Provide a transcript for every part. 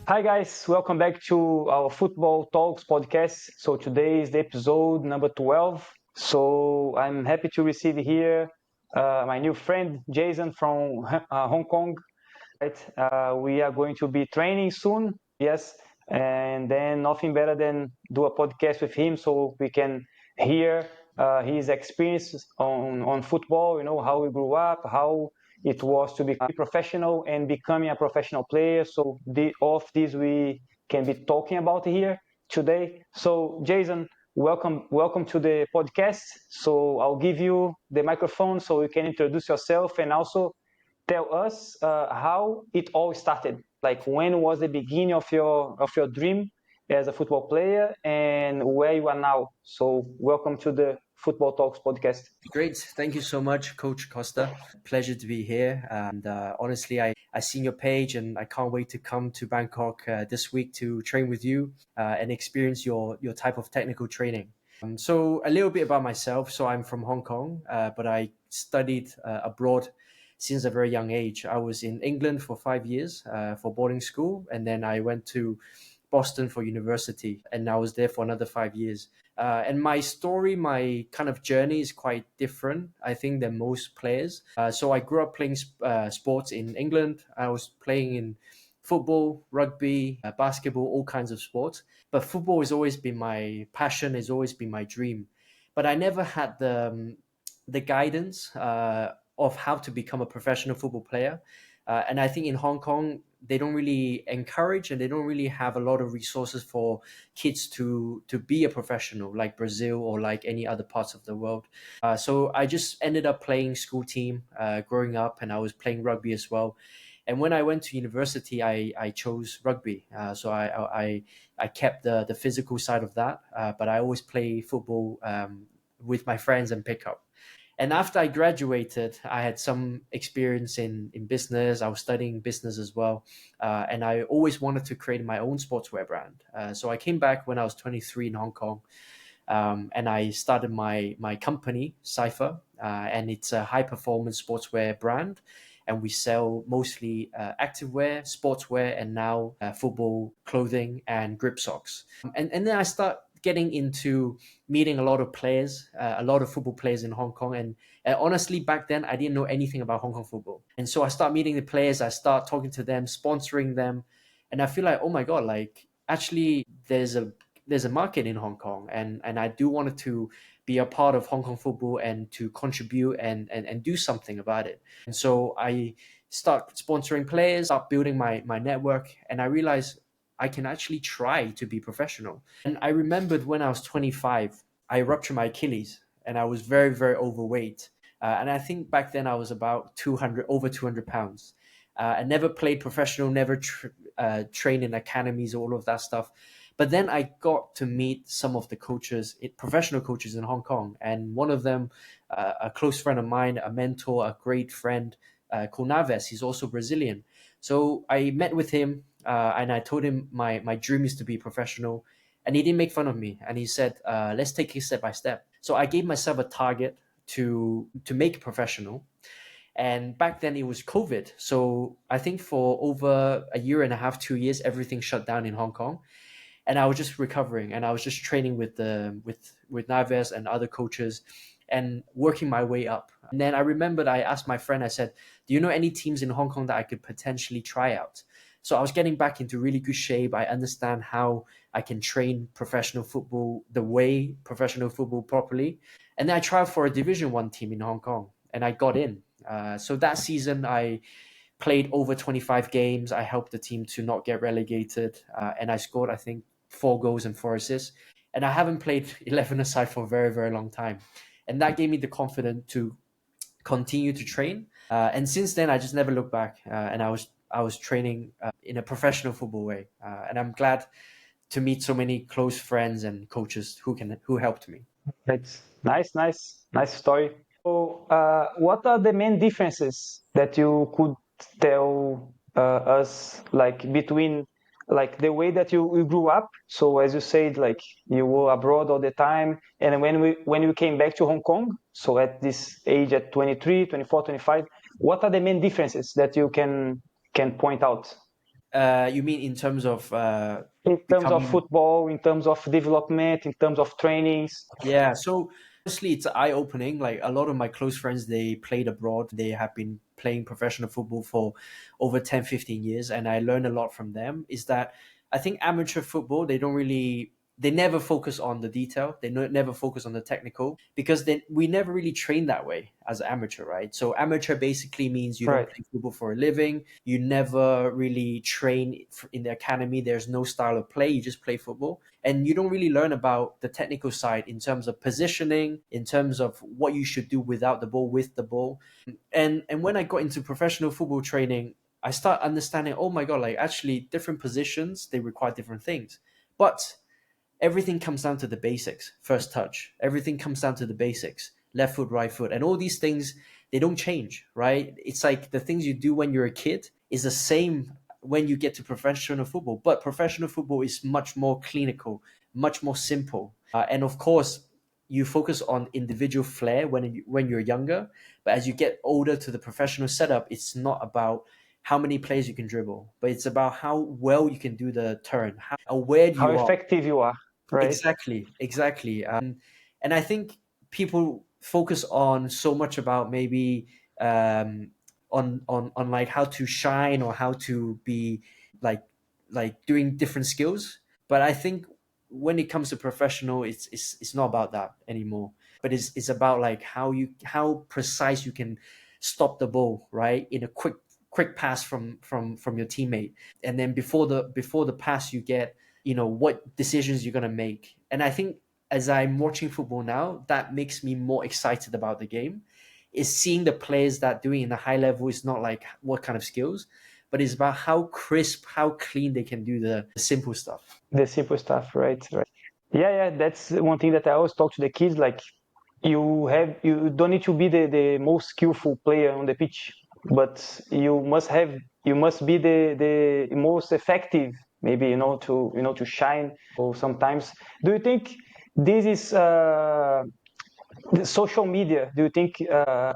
Hi guys, welcome back to our Football Talks podcast. So today is the episode number 12. So I'm happy to receive here my new friend Jason from Hong Kong. Right, we are going to be training soon. Yes, and then nothing better than do a podcast with him so we can hear his experience on football. You know how he grew up, how it was to be professional and becoming a professional player. So all of this we can be talking about here today. So Jason, welcome to the podcast. So I'll give you the microphone so you can introduce yourself and also tell us how it all started. Like when was the beginning of your dream as a football player and where you are now. So welcome to the Football Talks podcast. Great. Thank you so much, Coach Costa. Pleasure to be here. And honestly, I seen your page and I can't wait to come to Bangkok this week to train with you and experience your type of technical training. So a little bit about myself. So I'm from Hong Kong, but I studied abroad since a very young age. I was in England for 5 years for boarding school, and then I went to Boston for university, and I was there for another 5 years. And my story, my kind of journey is quite different, I think, than most players. So I grew up playing sports in England. I was playing in football, rugby, basketball, all kinds of sports. But football has always been my passion, has always been my dream. But I never had the guidance of how to become a professional football player. And I think in Hong Kong, they don't really encourage and they don't really have a lot of resources for kids to be a professional like Brazil or like any other parts of the world. So I just ended up playing school team growing up, and I was playing rugby as well. And when I went to university, I chose rugby. So I kept the physical side of that, but I always play football with my friends and pick up. And after I graduated, I had some experience in business. I was studying business as well. And I always wanted to create my own sportswear brand. So I came back when I was 23 in Hong Kong. And I started my company, Cypher. And it's a high performance sportswear brand. And we sell mostly activewear, sportswear, and now football clothing and grip socks. And then I start getting into meeting a lot of players, a lot of football players in Hong Kong. And honestly, back then, I didn't know anything about Hong Kong football. And so I start meeting the players, I start talking to them, sponsoring them. And I feel like, oh my God, like actually there's a market in Hong Kong. And I do want to be a part of Hong Kong football and to contribute and do something about it. And so I start sponsoring players, start building my network. And I realized I can actually try to be professional. And I remembered when I was 25, I ruptured my Achilles and I was very, very overweight. And I think back then I was about over 200 pounds. I never played professional, never trained in academies, all of that stuff. But then I got to meet some of the coaches, professional coaches in Hong Kong. And one of them, a close friend of mine, a mentor, a great friend, called Naves. He's also Brazilian. So I met with him and I told him my dream is to be professional. And he didn't make fun of me. And he said, let's take it step by step. So I gave myself a target to make it professional. And back then it was COVID. So I think for over a year and a half, 2 years, everything shut down in Hong Kong. And I was just recovering and I was just training with Naves and other coaches and working my way up. And then I remembered I asked my friend, I said, do you know any teams in Hong Kong that I could potentially try out? So I was getting back into really good shape. I understand how I can train professional football, the way professional football properly. And then I tried for a Division 1 team in Hong Kong and I got in. So that season I played over 25 games. I helped the team to not get relegated. And I scored, I think, 4 goals and 4 assists. And I haven't played 11-a-side for a very, very long time. And that gave me the confidence to continue to train. And since then, I just never looked back. And I was training in a professional football way. And I'm glad to meet so many close friends and coaches who helped me. That's nice story. So, what are the main differences that you could tell us, like between like the way that you grew up? So, as you said, like you were abroad all the time, and when you came back to Hong Kong, so at this age, at 23, 24, 25, what are the main differences that you can point out? You mean in terms of In terms of becoming? football, in terms of development, in terms of trainings? Yeah, so honestly, it's eye-opening. Like a lot of my close friends, they played abroad. They have been playing professional football for over 10, 15 years, and I learned a lot from them. Is that I think amateur football, they never focus on the detail. They never focus on the technical because we never really train that way as an amateur, right? So amateur basically means you don't Right. play football for a living. You never really train in the academy. There's no style of play. You just play football and you don't really learn about the technical side in terms of positioning, in terms of what you should do without the ball, with the ball. And when I got into professional football training, I start understanding, oh my god, like actually different positions, they require different things. But everything comes down to the basics. First touch, everything comes down to the basics. Left foot, right foot, and all these things, they don't change, right? It's like the things you do when you're a kid is the same when you get to professional football, but professional football is much more clinical, much more simple. And of course, you focus on individual flair when you're younger, but as you get older to the professional setup, it's not about how many plays you can dribble, but it's about how well you can do the turn, how aware How you are. effective you are, right? Exactly. And I think people focus on so much about maybe um, on like how to shine or how to be like doing different skills. But I think when it comes to professional, it's not about that anymore. But it's about like how precise you can stop the ball right in a quick pass from your teammate, and then before the pass you get what decisions you're going to make. And I think as I'm watching football now, that makes me more excited about the game, is seeing the players that doing in a high level is not like what kind of skills, but it's about how crisp, how clean they can do the simple stuff. The simple stuff, right? Right. Yeah, that's one thing that I always talk to the kids. Like, you don't need to be the most skillful player on the pitch, but you must be the most effective, maybe, to shine. Or sometimes, do you think this is the social media, do you think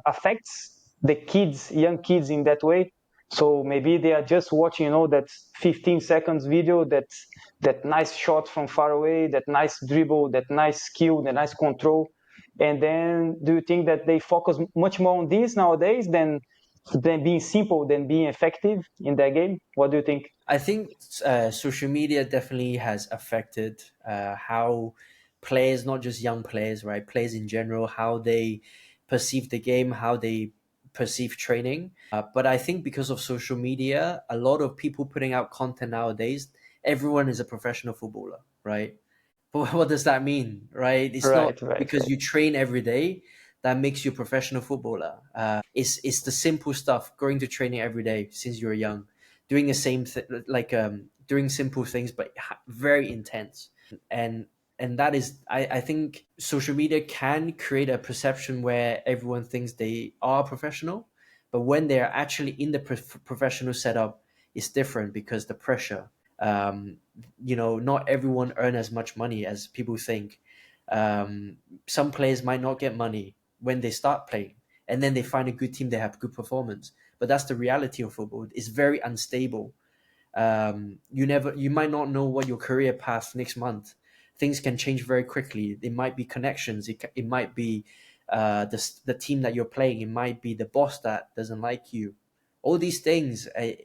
affects the kids, young kids, in that way? So maybe they are just watching, that 15 seconds video, that nice shot from far away, that nice dribble, that nice skill, that nice control. And then do you think that they focus much more on this nowadays than being simple, than being effective in their game? What do you think? I think social media definitely has affected how players, not just young players, right? Players in general, how they perceive the game, how they perceive training. But I think because of social media, a lot of people putting out content nowadays, everyone is a professional footballer, right? But what does that mean, right? It's not Right, right, because right. you train every day that makes you a professional footballer. It's the simple stuff, going to training every day since you're young, doing the same like doing simple things, but very intense. And and that is, I think social media can create a perception where everyone thinks they are professional, but when they're actually in the professional setup, it's different because the pressure. Um, not everyone earn as much money as people think. Um, some players might not get money when they start playing, and then they find a good team, they have good performance. But that's the reality of football. It's very unstable. You might not know what your career path next month. Things can change very quickly. It might be connections. It might be the team that you're playing. It might be the boss that doesn't like you. All these things, and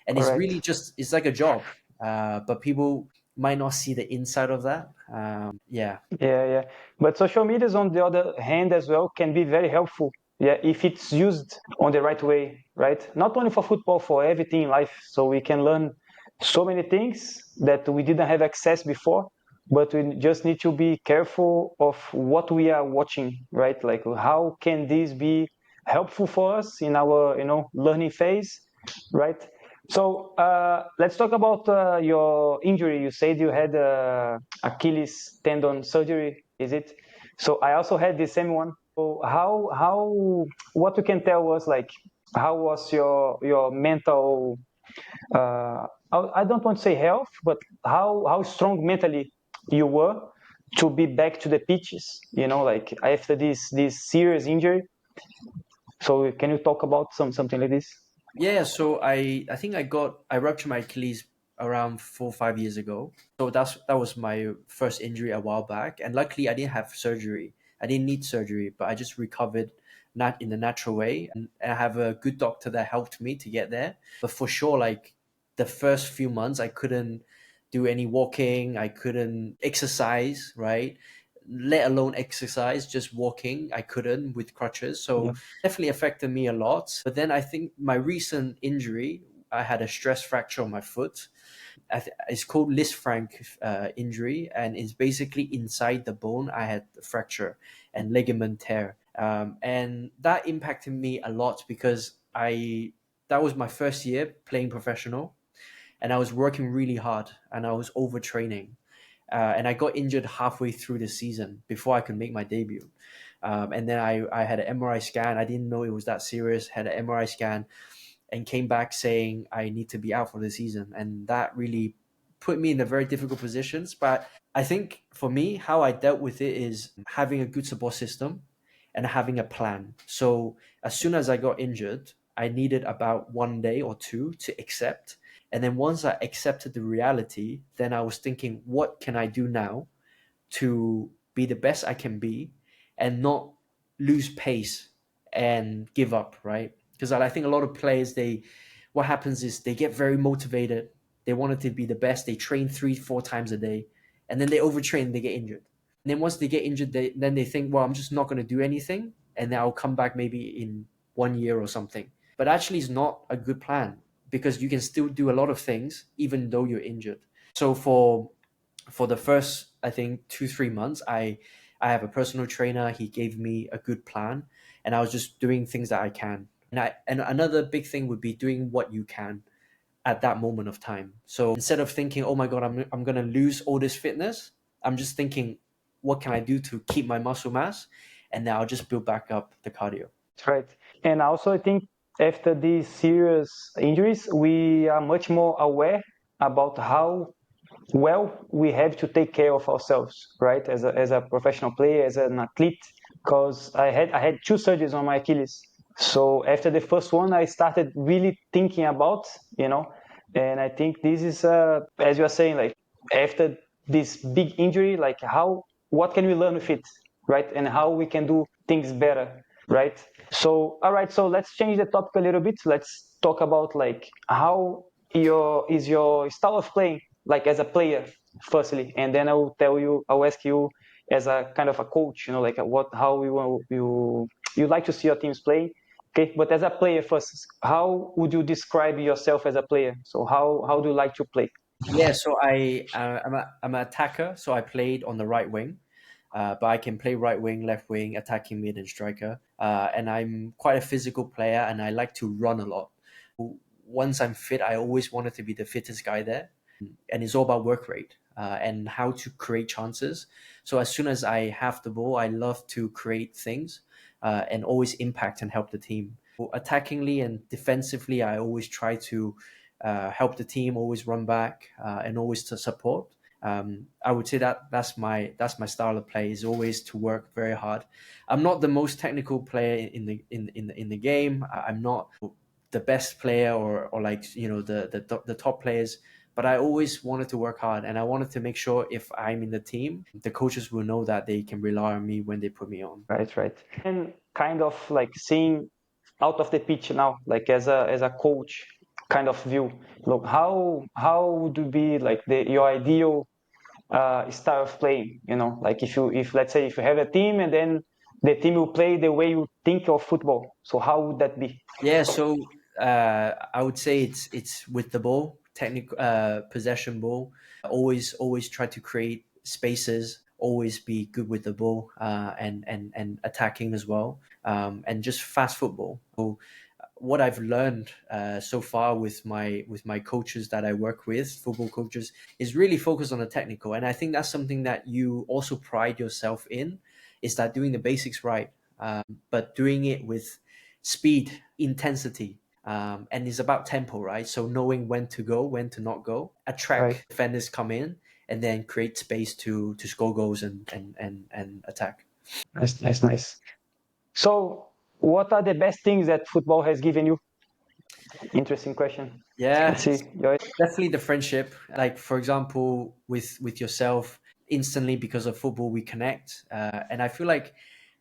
it's really Correct. just it's like a job. But people might not see the inside of that. Yeah. Yeah. But social media, on the other hand, as well, can be very helpful. Yeah, if it's used on the right way, right? Not only for football, for everything in life. So we can learn so many things that we didn't have access before. But we just need to be careful of what we are watching, right? Like, how can this be helpful for us in our, learning phase, right? So let's talk about your injury. You said you had Achilles tendon surgery, is it? So I also had the same one. So what you can tell us, like, how was your mental? I don't want to say health, but how strong mentally you were to be back to the pitches. Like, after this serious injury. So can you talk about something like this? Yeah, so I think I ruptured my Achilles around 4 or 5 years ago. So that was my first injury a while back, and luckily I didn't have surgery. I didn't need surgery, but I just recovered not in the natural way, and I have a good doctor that helped me to get there. But for sure, like the first few months, I couldn't do any walking. I couldn't exercise, right? Let alone exercise, just walking. I couldn't with crutches. Yeah. So definitely affected me a lot. But then I think my recent injury, I had a stress fracture on my foot. It's called Lisfranc injury, and it's basically inside the bone. I had a fracture and ligament tear, and that impacted me a lot because I that was my first year playing professional, and I was working really hard and I was overtraining. And I got injured halfway through the season before I could make my debut. And then I had an MRI scan. I didn't know it was that serious. Had an MRI scan and came back saying I need to be out for the season. And that really put me in a very difficult positions. But I think for me, how I dealt with it is having a good support system and having a plan. So as soon as I got injured, I needed about 1 day or two to accept. And then once I accepted the reality, then I was thinking, what can I do now to be the best I can be and not lose pace and give up, right? Because I think a lot of players, what happens is they get very motivated. They want it to be the best. They train 3, 4 times a day, and then they overtrain and they get injured. And then once they get injured, then they think, well, I'm just not going to do anything, and then I'll come back maybe in 1 year or something. But actually, it's not a good plan because you can still do a lot of things even though you're injured. So for the first, I think 2, 3 months, I have a personal trainer. He gave me a good plan, and I was just doing things that I can. And another big thing would be doing what you can at that moment of time. So instead of thinking, oh my god, I'm gonna lose all this fitness, I'm just thinking, what can I do to keep my muscle mass, and then I'll just build back up the cardio. That's right. And also, I think after these serious injuries, we are much more aware about how well we have to take care of ourselves, right? As a professional player, as an athlete, because I had two surgeries on my Achilles. So after the first one, I started really thinking about, and I think this is, as you are saying, like after this big injury, like what can we learn with it, right? And how we can do things better, right? So, all right, so let's change the topic a little bit. Let's talk about like how your style of playing, like as a player, firstly, and then I'll ask you as a kind of a coach, like how you like to see your teams play. Okay, but as a player first, how would you describe yourself as a player? So how do you like to play? Yeah, so I'm an attacker, so I played on the right wing. But I can play right wing, left wing, attacking mid, and striker. And I'm quite a physical player, and I like to run a lot. Once I'm fit, I always wanted to be the fittest guy there. And it's all about work rate and how to create chances. So as soon as I have the ball, I love to create things and always impact and help the team. Attackingly and defensively, I always try to help the team, always run back and always to support. I would say that's my style of play, is always to work very hard. I'm not the most technical player in the game. I'm not the best player or like the top players, but I always wanted to work hard, and I wanted to make sure if I'm in the team, the coaches will know that they can rely on me when they put me on. Right. And kind of like seeing out of the pitch now, like as a coach kind of view. Look, how would you be like your ideal style of playing? Like if let's say if you have a team and then the team will play the way you think of football. So how would that be? Yeah, so I would say it's with the ball, technical possession ball. Always try to create spaces. Always be good with the ball and attacking as well. And just fast football. So what I've learned so far with my coaches that I work with, football coaches, is really focus on the technical. And I think that's something that you also pride yourself in, is that doing the basics right, but doing it with speed, intensity, and it's about tempo, right? So knowing when to go, when to not go, Right. attract defenders come in, and then create space to score goals and attack. Nice. So what are the best things that football has given you? Interesting question. Yeah, Let's see. definitely the friendship. Like for example, with yourself, instantly because of football we connect, and I feel like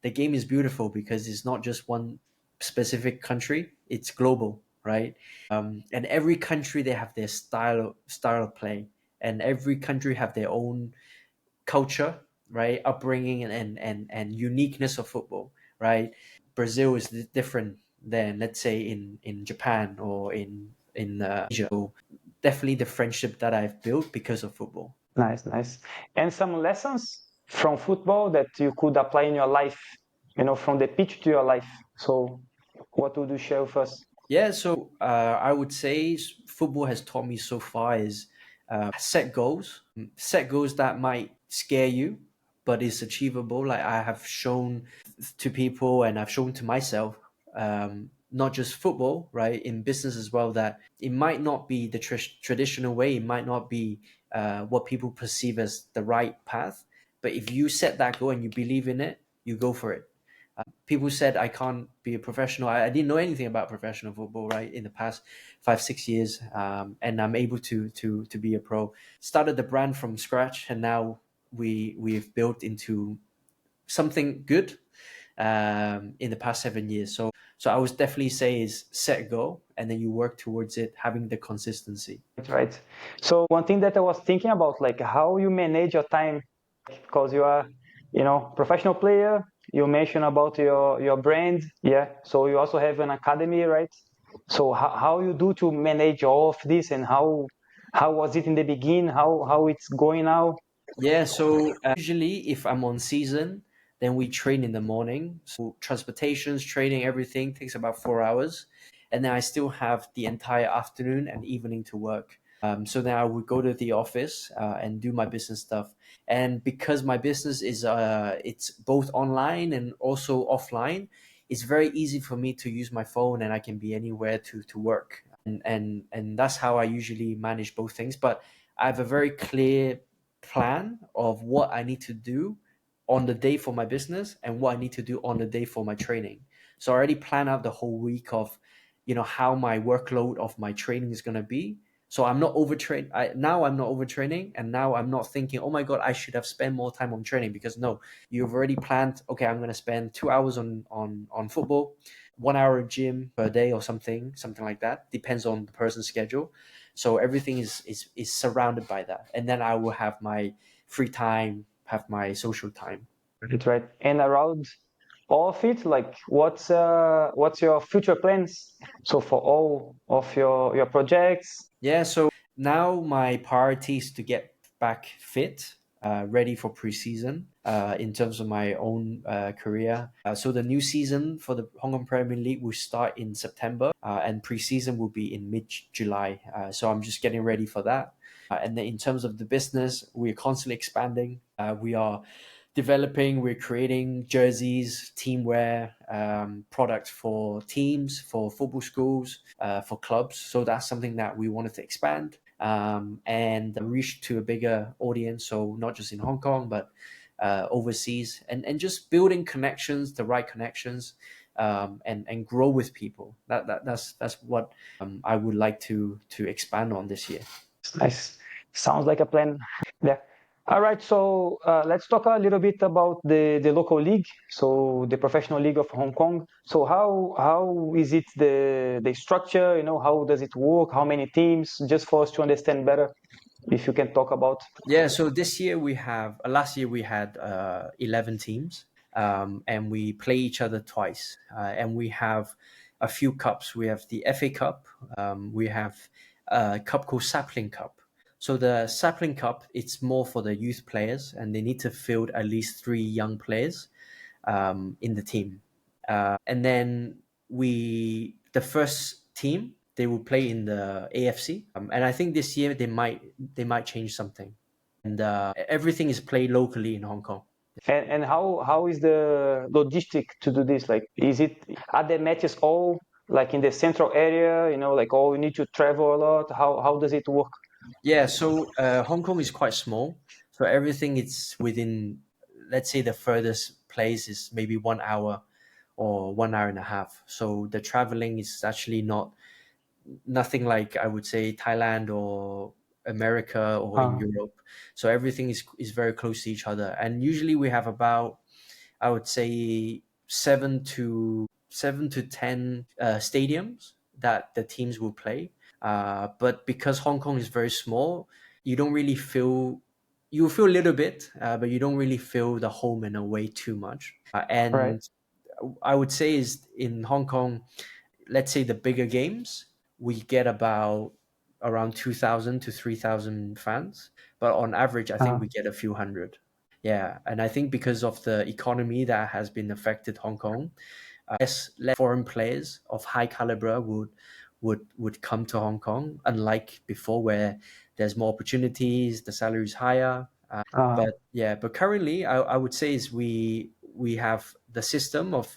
the game is beautiful because it's not just one specific country; it's global, right? And every country they have their style of play, and every country have their own culture, right? Upbringing and uniqueness of football, right? Brazil is different than let's say in Japan or in Asia. So definitely the friendship that I've built because of football. Nice, nice. And some lessons from football that you could apply in your life, from the pitch to your life. So, what would you share with us? Yeah, so I would say football has taught me so far is set goals that might scare you, but it's achievable. Like I have shown to people and I've shown to myself, not just football, right, in business as well, that it might not be the traditional way, it might not be what people perceive as the right path, but if you set that goal and you believe in it, you go for it. People said I can't be a professional. I didn't know anything about professional football, right? In the past 5 6 years, and I'm able to be a pro. Started the brand from scratch, and now we've built into something good in the past 7 years. So I would definitely say is set a goal, and then you work towards it, having the consistency. Right. So, one thing that I was thinking about, like how you manage your time, because you are, professional player. You mentioned about your brand, yeah. So you also have an academy, right? So how you do to manage all of this, and how was it in the beginning? How it's going now? Yeah, so usually if I'm on season, then we train in the morning. So transportations, training, everything takes about 4 hours. And then I still have the entire afternoon and evening to work. So then I would go to the office and do my business stuff. And because my business is it's both online and also offline, it's very easy for me to use my phone and I can be anywhere to work. And that's how I usually manage both things. But I have a very clear plan of what I need to do on the day for my business and what I need to do on the day for my training. So I already plan out the whole week of, how my workload of my training is going to be. So I'm not overtrained. Now I'm not overtraining, and now I'm not thinking, oh my god, I should have spent more time on training, because no, you've already planned. Okay, I'm going to spend 2 hours on football, 1 hour gym per day or something like that. Depends on the person's schedule. So everything is surrounded by that, and then I will have my free time, have my social time. That's right. And around all of it, like what's your future plans? So for all of your projects. Yeah, so now my priority is to get back fit, ready for preseason in terms of my own career. So the new season for the Hong Kong Premier League will start in September, and preseason will be in mid-July. So I'm just getting ready for that. And then in terms of the business, we're constantly expanding. We are developing, we're creating jerseys, teamwear, products for teams, for football schools, for clubs. So that's something that we wanted to expand and reach to a bigger audience. So not just in Hong Kong, but overseas, and just building connections, the right connections, and grow with people. That's what I would like to expand on this year. Nice. Sounds like a plan. Yeah. All right. So let's talk a little bit about the local league. So the professional league of Hong Kong. So how is it the structure? How does it work? How many teams? Just for us to understand better, if you can talk about. Yeah, so this year we have, last year we had 11 teams, and we play each other twice. And we have a few cups. We have the FA Cup, we have a cup called Sapling Cup. So the Sapling Cup, it's more for the youth players, and they need to field at least three young players in the team. And then the first team, they will play in the AFC. And I think this year they might change something, and everything is played locally in Hong Kong. And how is the logistic to do this? Like, are the matches all like in the central area? Like, all you need to travel a lot. How does it work? Yeah, so Hong Kong is quite small, so everything is within. Let's say the furthest place is maybe 1 hour or 1 hour and a half. So the traveling is actually not nothing like I would say Thailand or America or in Europe. So everything is very close to each other. And usually we have about, I would say, seven to ten stadiums that the teams will play. But because Hong Kong is very small, you don't really feel you feel a little bit, but you don't really feel the home and away too much. Right. And I would say is in Hong Kong, let's say the bigger games, we get about around 2,000 to 3,000 fans. But on average, I think we get a few hundred. Yeah. And I think because of the economy that has been affected Hong Kong, less foreign players of high caliber would come to Hong Kong, unlike before where there's more opportunities, the salary is higher. But yeah, but currently I would say is we have the system of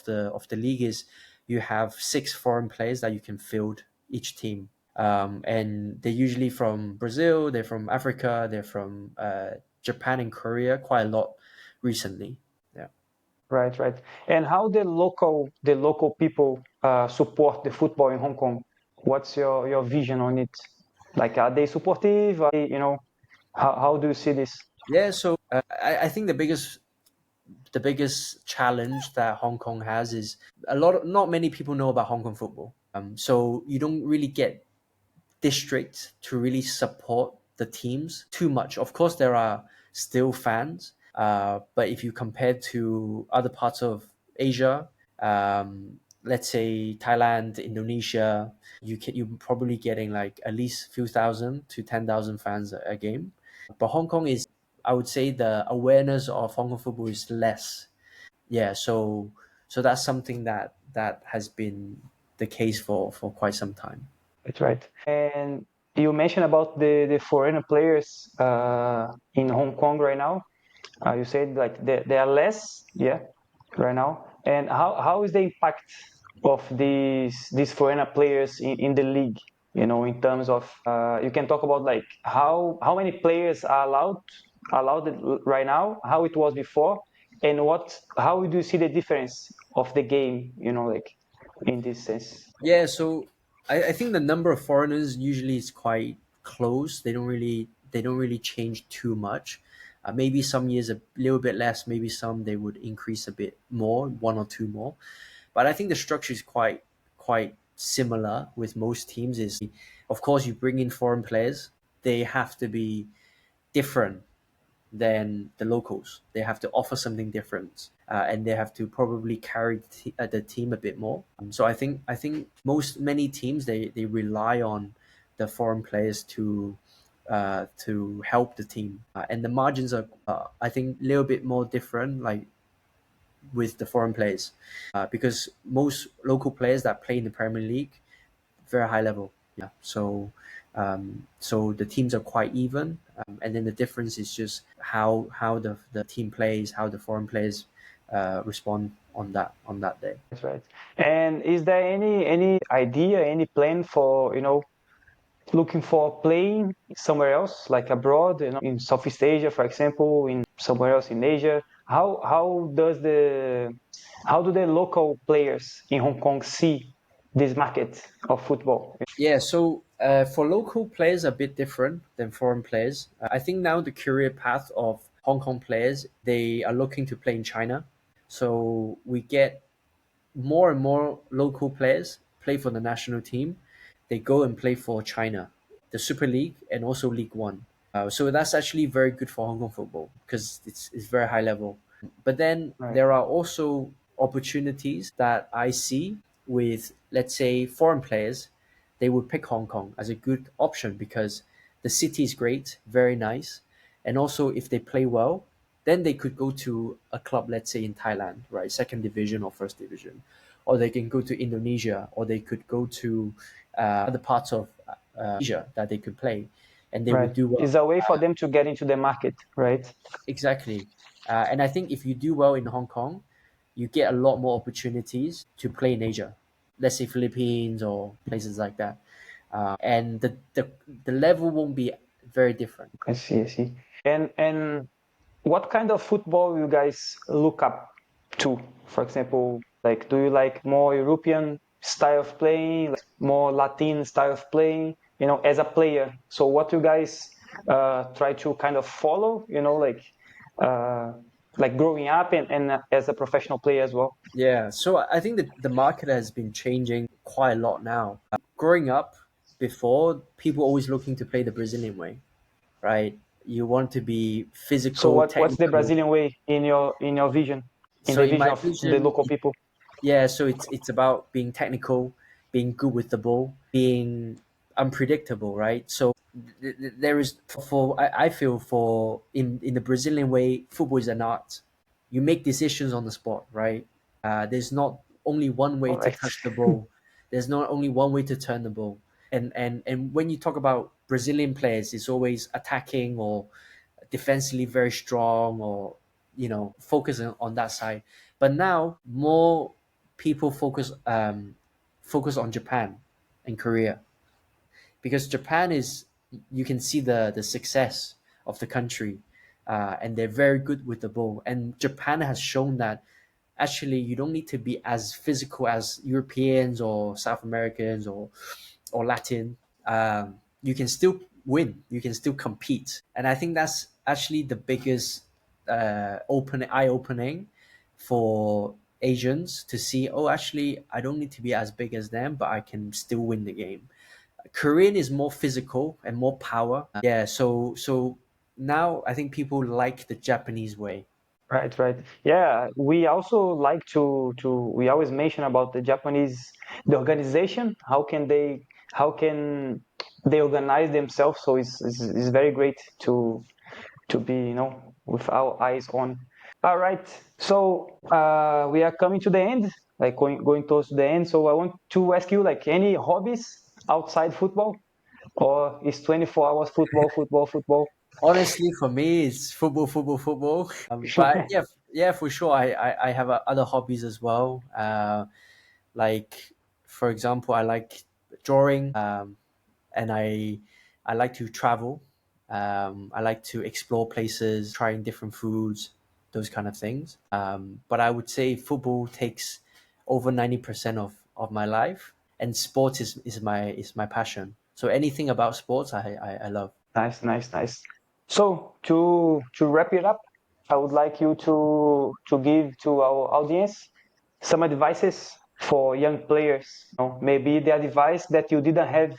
the league is you have 6 foreign players that you can field each team. And they're usually from Brazil, they're from Africa, they're from Japan and Korea quite a lot recently. Yeah. Right, right. And how the local people support the football in Hong Kong? What's your vision on it? Like, are they supportive? Are they, how do you see this? Yeah, so I think the biggest challenge that Hong Kong has is not many people know about Hong Kong football. So you don't really get districts to really support the teams too much. Of course, there are still fans, but if you compare to other parts of Asia, let's say Thailand, Indonesia, you're probably getting like at least few thousand to 10,000 fans a game. But Hong Kong is, I would say, the awareness of Hong Kong football is less. Yeah, so that's something that has been the case for quite some time. That's right. And you mentioned about the foreign players in Hong Kong right now. You said like there are less, yeah, right now. And how is the impact of these foreign players in the league? In terms of you can talk about like how many players are allowed right now, how it was before, and how do you see the difference of the game? Like in this sense. Yeah, so I think the number of foreigners usually is quite close. They don't really change too much. Maybe some years a little bit less. Maybe some they would increase a bit more, one or two more. But I think the structure is quite similar with most teams. Is of course you bring in foreign players. They have to be different than the locals. They have to offer something different, and they have to probably carry the team a bit more. So I think many teams they rely on the foreign players to help the team, and the margins are I think a little bit more different, like with the foreign players, because most local players that play in the Premier League very high level. Yeah. So the teams are quite even, and then the difference is just how the team plays, how the foreign players respond on that day. That's right. And is there any idea, any plan for looking for playing somewhere else, like abroad, in Southeast Asia, for example, in somewhere else in Asia? How do the local players in Hong Kong see this market of football? Yeah. So for local players, a bit different than foreign players. I think now the career path of Hong Kong players they are looking to play in China. So we get more and more local players play for the national team. They go and play for China, the Super League, and also League One. So that's actually very good for Hong Kong football because it's very high level. But then Right. there are also opportunities that I see with, let's say, foreign players. They would pick Hong Kong as a good option because the city is great, very nice, and also if they play well, then they could go to a club, let's say in Thailand, right, second division or first division, or they can go to Indonesia, or they could go to other parts of Asia that they could play, and they would Right. do well. It's a way for them to get into the market, right? Exactly. And I think if you do well in Hong Kong, you get a lot more opportunities to play in Asia, let's say Philippines or places like that. And the level won't be very different. I see, I see. And what kind of football you guys look up to? For example, like do you like more European style of playing, like more Latin style of playing, as a player. So what you guys try to kind of follow, like growing up and as a professional player as well. Yeah, so I think that the market has been changing quite a lot now. Growing up, before, people always looking to play the Brazilian way, right? You want to be So physical, what's the technical. Brazilian way in your vision, in So the in vision my of the vision, local people? yeah, so it's about being technical, being good with the ball, being unpredictable, right? So there is I feel for in the Brazilian way, football is an art. You make decisions on the spot, right? There's not only one way to Correct. touch the ball. There's not only one way to turn the ball. And when you talk about Brazilian players, it's always attacking or defensively very strong, or focusing on that side. But now more people focus on Japan and Korea, because Japan is, you can see the success of the country, and they're very good with the ball. And Japan has shown that actually you don't need to be as physical as Europeans or South Americans or Latin. You can still win. You can still compete, and I think that's actually the biggest eye opening for Asians to see. Oh, actually, I don't need to be as big as them, but I can still win the game. Korean is more physical and more power. Yeah, so now I think people like the Japanese way. Right, right. Yeah, we also like to we always mention about the organization. How can they organize themselves? So it's very great to be with our eyes on. All right. So we are coming to the end, like going towards the end. So I want to ask you, like, any hobbies outside football, or is 24 hours football, football, football? Honestly, for me, it's football, football, football. But yeah, yeah, for sure. I have other hobbies as well. Like, for example, I like drawing, and I like to travel. I like to explore places, trying different foods, those kind of things. But I would say football takes over 90% of my life, and sports is my passion. So anything about sports, I love. Nice, nice, nice. So to wrap it up, I would like you to give to our audience some advices for young players. Maybe the advice that you didn't have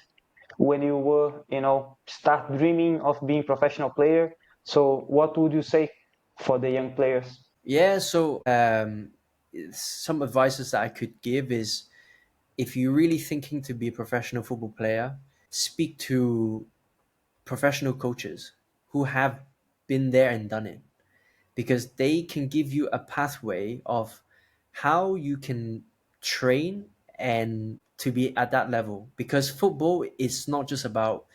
when you were, start dreaming of being professional player. So what would you say for the young players? Yeah, so some advices that I could give is, if you're really thinking to be a professional football player, speak to professional coaches who have been there and done it, because they can give you a pathway of how you can train and to be at that level. Because football is not just about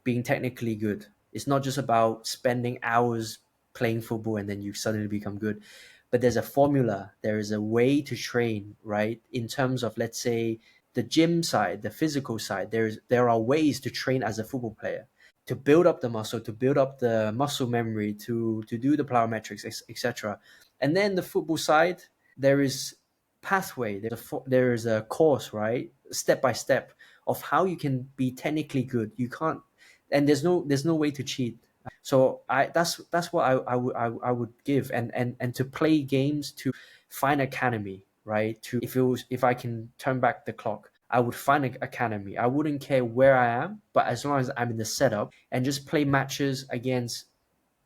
being technically good. It's not just about spending hours playing football and then you suddenly become good. But there's a formula, there is a way to train, right? In terms of, let's say, the gym side, the physical side, there are ways to train as a football player, to build up the muscle, to build up the muscle memory, to do the plyometrics, etc. And then the football side, there is pathway, there is a course, right? Step by step of how you can be technically good. You can't, and there's no way to cheat. So that's what I would give, and to play games, to find academy, right? To if I can turn back the clock, I would find an academy. I wouldn't care where I am, but as long as I'm in the setup, and just play matches against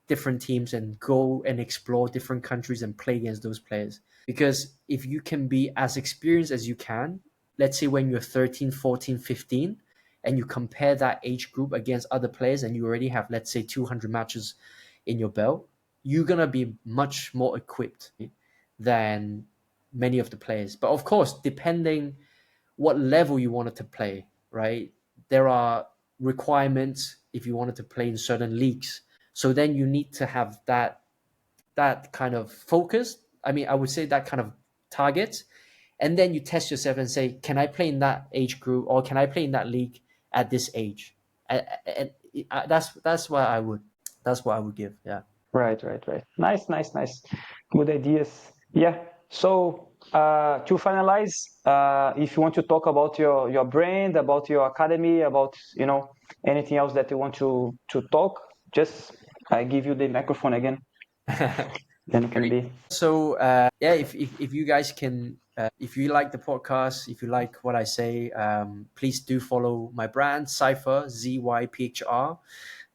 different teams and go and explore different countries and play against those players. Because if you can be as experienced as you can, let's say when you're 13, 14, 15, and you compare that age group against other players, and you already have, let's say, 200 matches in your belt, you're going to be much more equipped than many of the players. But of course, depending what level you wanted to play, right? There are requirements if you wanted to play in certain leagues. So then you need to have that kind of focus. I mean, I would say that kind of target, and then you test yourself and say, can I play in that age group, or can I play in that league at this age? And that's what I would give. Yeah. Right, right, right. Nice, nice, nice. Good ideas. Yeah. So to finalize, if you want to talk about your brand, about your academy, about anything else that you want to talk, just I give you the microphone again. Then it can be. So yeah, if you guys can, if you like the podcast, if you like what I say, please do follow my brand Cypher, ZYPHR,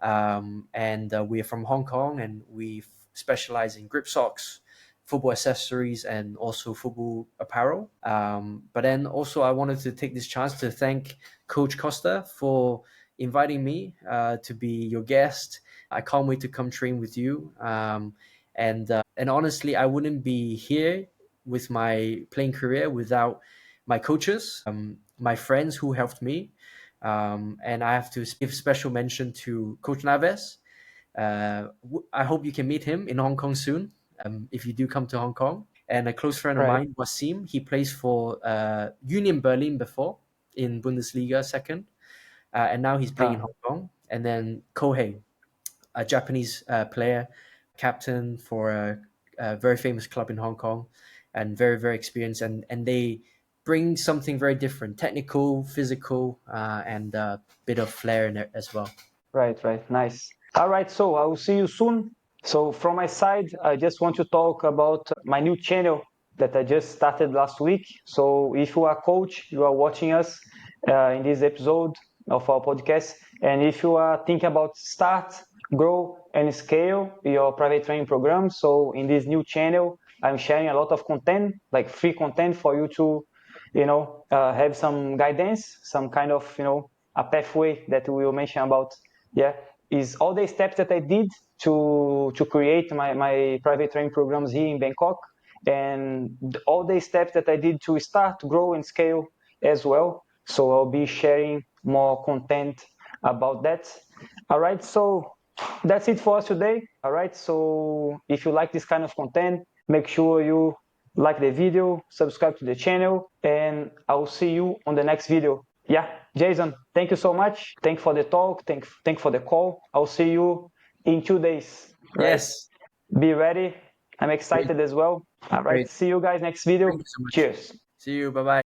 and we're from Hong Kong, and we specialize in grip socks, football accessories, and also football apparel. But then also I wanted to take this chance to thank Coach Costa for inviting me to be your guest. I can't wait to come train with you. And honestly, I wouldn't be here with my playing career without my coaches, my friends who helped me. And I have to give special mention to Coach Naves. I hope you can meet him in Hong Kong soon, if you do come to Hong Kong. And a close friend of Right. mine, Wasim, he plays for Union Berlin before in Bundesliga second, and now he's playing in Hong Kong. And then Kohei, a Japanese player, captain for a very famous club in Hong Kong, and very, very experienced. And they bring something very different, technical, physical, and a bit of flair in it as well. Right, nice. All right, so I will see you soon. So from my side, I just want to talk about my new channel that I just started last week. So if you are a coach, you are watching us in this episode of our podcast, and if you are thinking about start, grow, and scale your private training program, so in this new channel, I'm sharing a lot of content, like free content for you to, have some guidance, some kind of, a pathway that we will mention about. Yeah, is all the steps that I did to create my private training programs here in Bangkok, and all the steps that I did to start, grow, and scale as well. So I'll be sharing more content about that. All right, so that's it for us today. All right, so if you like this kind of content, make sure you like the video, subscribe to the channel, and I'll see you on the next video. Yeah, Jason, thank you so much. Thank for the talk. Thank for the call. I'll see you in 2 days. Right? Yes. Be ready. I'm excited as well. All right. Great. See you guys next video. Thank you so much. Cheers. See you. Bye bye.